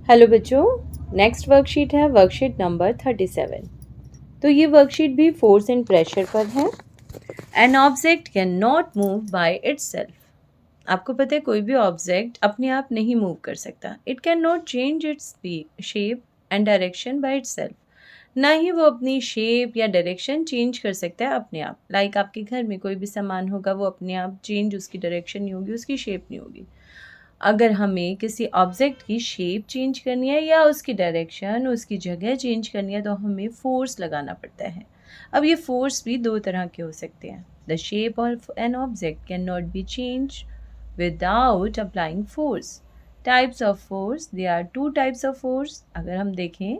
Hello बच्चों। Next worksheet है worksheet number 37। तो ये वर्कशीट भी फोर्स एंड प्रेशर पर है। N object can not move by itself. आपको पता है कोई भी ऑब्जेक्ट अपने आप नहीं मूव कर सकता। It can not change its shape and direction by itself. ना ही वो अपनी शेप या डायरेक्शन चेंज कर सकता है अपने आप। लाइक आपके घर में कोई भी सामान होगा, वो अपने आप चेंज, उसकी डायरेक्शन नहीं होगी, उसकी शेप नहीं होगी। अगर हमें किसी ऑब्जेक्ट की शेप चेंज करनी है या उसकी डायरेक्शन, उसकी जगह चेंज करनी है, तो हमें फोर्स लगाना पड़ता है। अब ये फोर्स भी दो तरह के हो सकते हैं। The shape of an object can not be change without applying force. Types of force, they are two types of force. अगर हम देखें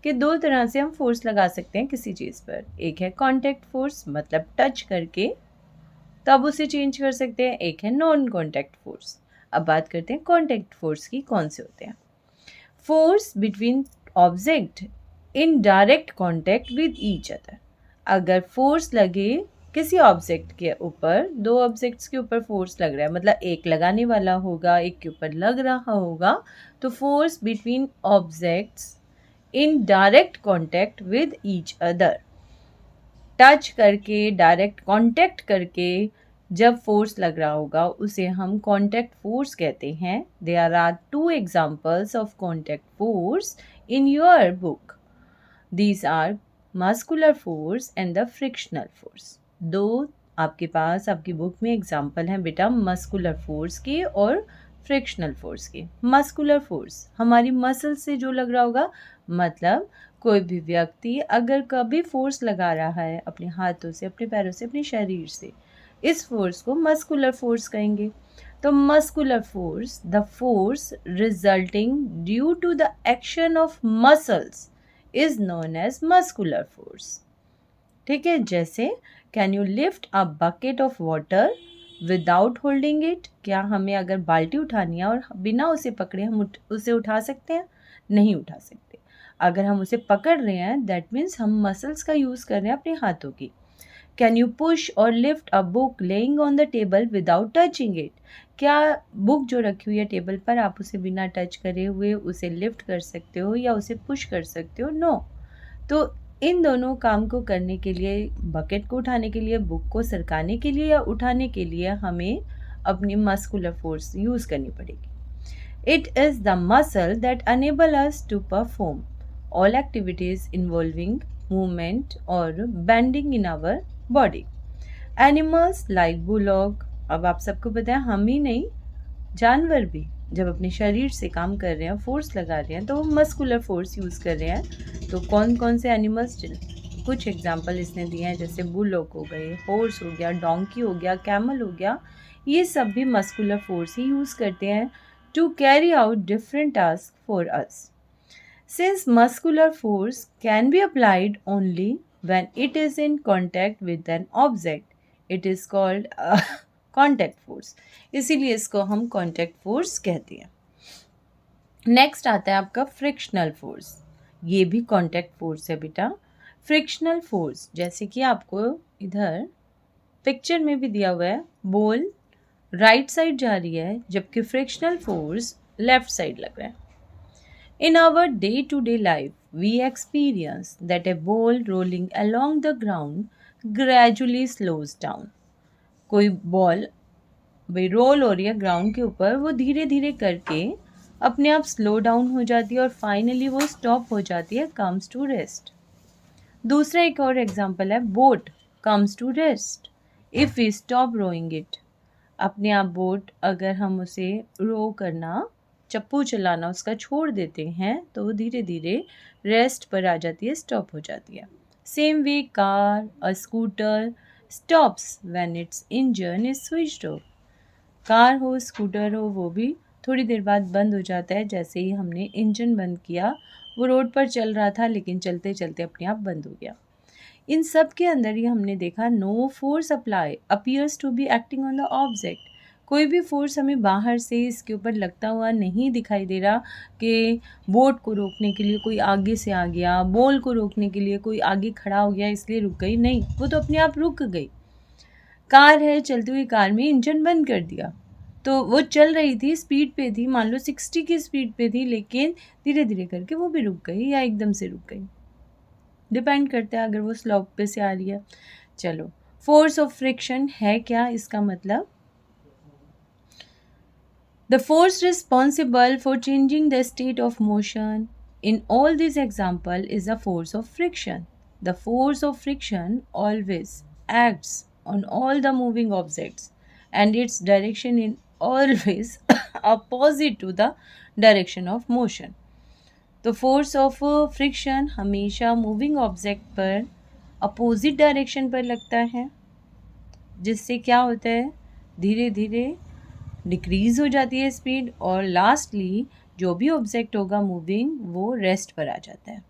कि दो तरह से हम फोर्स लगा सकते हैं किसी चीज़ पर। एक है कॉन्टैक्ट फोर्स, मतलब टच करके तब उसे चेंज कर सकते हैं। एक है नॉन कॉन्टैक्ट फोर्स। अब बात करते हैं कॉन्टैक्ट फोर्स की, कौन से होते हैं। Force between object in direct contact with each other. अगर फोर्स लगे किसी ऑब्जेक्ट के ऊपर, दो ऑब्जेक्ट्स के ऊपर फोर्स लग रहा है, मतलब एक लगाने वाला होगा, एक के ऊपर लग रहा होगा, तो force between objects in direct contact with each other. Touch करके, डायरेक्ट कांटेक्ट करके जब फोर्स लग रहा होगा, उसे हम कांटेक्ट फोर्स कहते हैं। There are two examples of contact force in your book. These are muscular force and the frictional force. दो आपके पास आपकी बुक में एग्जाम्पल हैं बेटा, मस्कुलर फोर्स के और फ्रिक्शनल फोर्स के। मस्कुलर फोर्स हमारी मसल से जो लग रहा होगा, मतलब कोई भी व्यक्ति अगर कभी फोर्स लगा रहा है अपने हाथों से, अपने पैरों से, अपने शरीर से, इस फोर्स को मस्कुलर फोर्स कहेंगे। तो muscular force, the force resulting due to the action of muscles is known as muscular force. ठीक है, जैसे can you lift a bucket of water without holding it. क्या हमें अगर बाल्टी उठानी है और बिना उसे पकड़े हम उसे उठा सकते हैं? नहीं उठा सकते। अगर हम उसे पकड़ रहे हैं, दैट मीन्स हम मसल्स का यूज़ कर रहे हैं अपने हाथों की। कैन यू पुश और lift a book laying on the table without touching it. क्या बुक जो रखी हुई है टेबल पर, आप उसे बिना टच करे हुए उसे लिफ्ट कर सकते हो या उसे पुश कर सकते हो? नो। तो इन दोनों काम को करने के लिए, बकेट को उठाने के लिए, बुक को सरकाने के लिए या उठाने के लिए, हमें अपनी मस्कुलर फोर्स यूज़ करनी पड़ेगी। It is the muscle that enable us to perform all activities involving movement और bending in our body. Animals like bulldog, अब आप सबको पता है, हम ही नहीं, जानवर भी जब अपने शरीर से काम कर रहे हैं, फोर्स लगा रहे हैं, तो वो मस्कुलर फोर्स यूज़ कर रहे हैं। तो कौन कौन से एनिमल्स, कुछ एग्जांपल इसने दिए हैं, जैसे बुलॉक हो गए, हॉर्स हो गया, डोंकी हो गया, कैमल हो गया, ये सब भी मस्कुलर फोर्स ही यूज़ करते हैं to carry out different task for us. Since muscular force can be applied only when it is in contact with an object, it is called contact force. इसीलिए इसको हम contact force कहते हैं। Next आता है आपका फ्रिक्शनल फोर्स। ये भी contact force है बेटा। फ्रिक्शनल फोर्स, जैसे कि आपको इधर पिक्चर में भी दिया हुआ है, बॉल राइट साइड जा रही है जबकि फ्रिक्शनल फोर्स लेफ्ट साइड लग रहा है। In our day-to-day life, we experience that a ball rolling along the ground gradually slows down. कोई बॉल भाई रोल हो रही है ग्राउंड के ऊपर, वो धीरे धीरे करके अपने आप स्लो डाउन हो जाती है और फाइनली वो स्टॉप हो जाती है, कम्स टू रेस्ट। दूसरा एक और एग्जांपल है, boat comes to rest if we stop rowing it. अपने आप बोट, अगर हम उसे रो करना, चप्पू चलाना उसका छोड़ देते हैं, तो वो धीरे धीरे रेस्ट पर आ जाती है, स्टॉप हो जाती है। सेम वे कार और scooter stops when it's engine is switched off. Car हो, स्कूटर हो, वो भी थोड़ी देर बाद बंद हो जाता है, जैसे ही हमने इंजन बंद किया। वो रोड पर चल रहा था लेकिन चलते चलते अपने आप बंद हो गया। इन सब के अंदर ही हमने देखा, no force apply appears to be acting on the object. कोई भी फोर्स हमें बाहर से इसके ऊपर लगता हुआ नहीं दिखाई दे रहा कि बोट को रोकने के लिए कोई आगे से आ गया, बॉल को रोकने के लिए कोई आगे खड़ा हो गया इसलिए रुक गई, नहीं, वो तो अपने आप रुक गई। कार है, चलती हुई कार में इंजन बंद कर दिया, तो वो चल रही थी, स्पीड पे थी, मान लो 60 की स्पीड पे थी, लेकिन धीरे धीरे करके वो भी रुक गई या एकदम से रुक गई, डिपेंड करता है अगर वो स्लोप पे से आ रही है। चलो, फोर्स ऑफ फ्रिक्शन है क्या, इसका मतलब the force responsible for changing the state of motion in all these example is the force of friction. The force of friction always acts on all the moving objects and its direction is always opposite to the direction of motion. तो force of friction हमेशा moving object पर opposite direction पर लगता है, जिससे क्या होता है, धीरे धीरे डिक्रीज हो जाती है स्पीड और लास्टली जो भी ऑब्जेक्ट होगा मूविंग वो रेस्ट पर आ जाता है।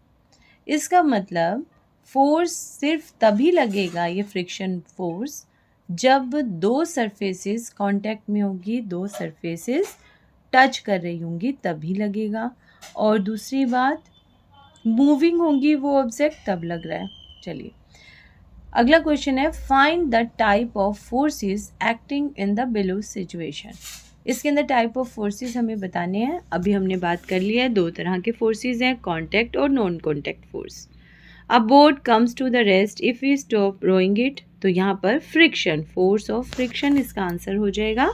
इसका मतलब फोर्स सिर्फ तभी लगेगा, ये फ्रिक्शन फोर्स, जब दो सरफेसेस कांटेक्ट में होगी, दो सरफेसेस टच कर रही होंगी तभी लगेगा, और दूसरी बात मूविंग होंगी वो ऑब्जेक्ट तब लग रहा है। चलिए अगला क्वेश्चन है, find the type of forces acting in the below situation. इसके अंदर टाइप ऑफ फोर्सेस हमें बताने हैं। अभी हमने बात कर लिया है, दो तरह के फोर्सेस हैं, कॉन्टैक्ट और non contact force. A boat comes to the rest if we stop rowing it, तो यहाँ पर फ्रिक्शन, फोर्स ऑफ फ्रिक्शन इसका आंसर हो जाएगा,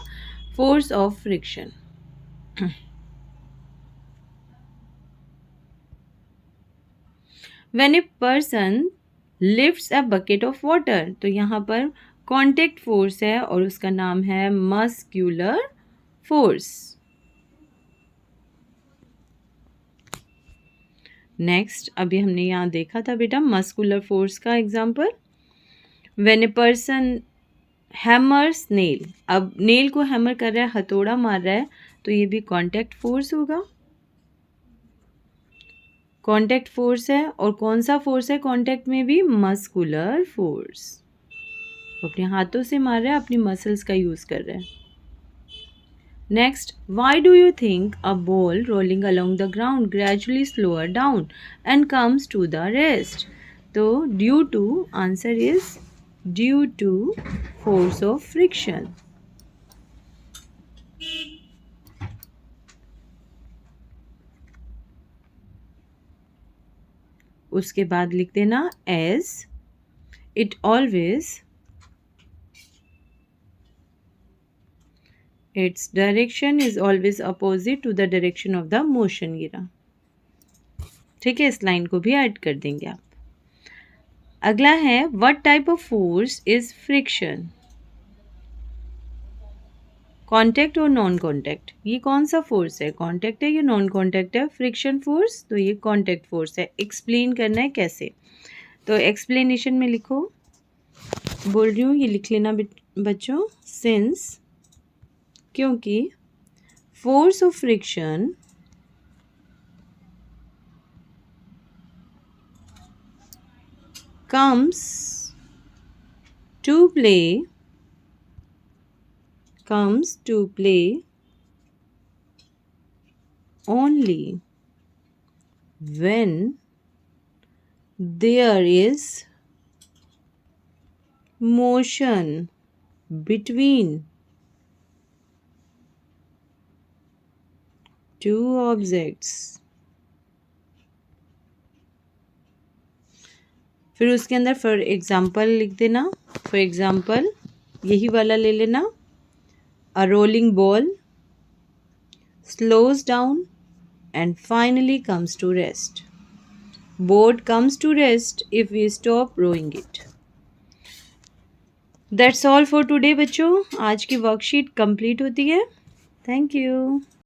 force of friction. When a person lifts a bucket of water, तो यहाँ पर कॉन्टैक्ट फोर्स है और उसका नाम है मस्क्यूलर फोर्स। नेक्स्ट, अभी हमने यहाँ देखा था बेटा मस्कुलर फोर्स का example, when a person hammers nail, अब नेल को हैमर कर रहा है, हथौड़ा मार रहा है, तो ये भी कॉन्टैक्ट फोर्स होगा, कॉन्टैक्ट फोर्स है। और कौन सा फोर्स है कॉन्टैक्ट में भी, मस्कुलर फोर्स, अपने हाथों से मार रहा है, अपनी मसल्स का यूज कर रहा है। Next, why do you think a ball rolling along the ground gradually slower down and comes to the rest, तो due to, answer is due to force of friction. उसके बाद लिख देना as it always its direction is always opposite to the direction of the motion, ये रहा। ठीक है, इस लाइन को भी ऐड कर देंगे आप। अगला है, what type of force is friction, contact और नॉन कॉन्टैक्ट, ये कौन सा फोर्स है, कॉन्टैक्ट है या नॉन कॉन्टैक्ट है, फ्रिक्शन फोर्स, तो ये कॉन्टैक्ट फोर्स है। एक्सप्लेन करना है कैसे, तो एक्सप्लेनेशन में लिखो, बोल रही हूँ ये लिख लेना बच्चों, सिंस, क्योंकि force of friction comes to play only when there is motion between two objects। फिर उसके अंदर फॉर एग्जाम्पल लिख देना, फॉर एग्जाम्पल यही वाला ले लेना, a rolling ball slows down and finally comes to rest, boat comes to rest if we stop rowing it. That's all for today बच्चों, आज की वर्कशीट कंप्लीट होती है। Thank you.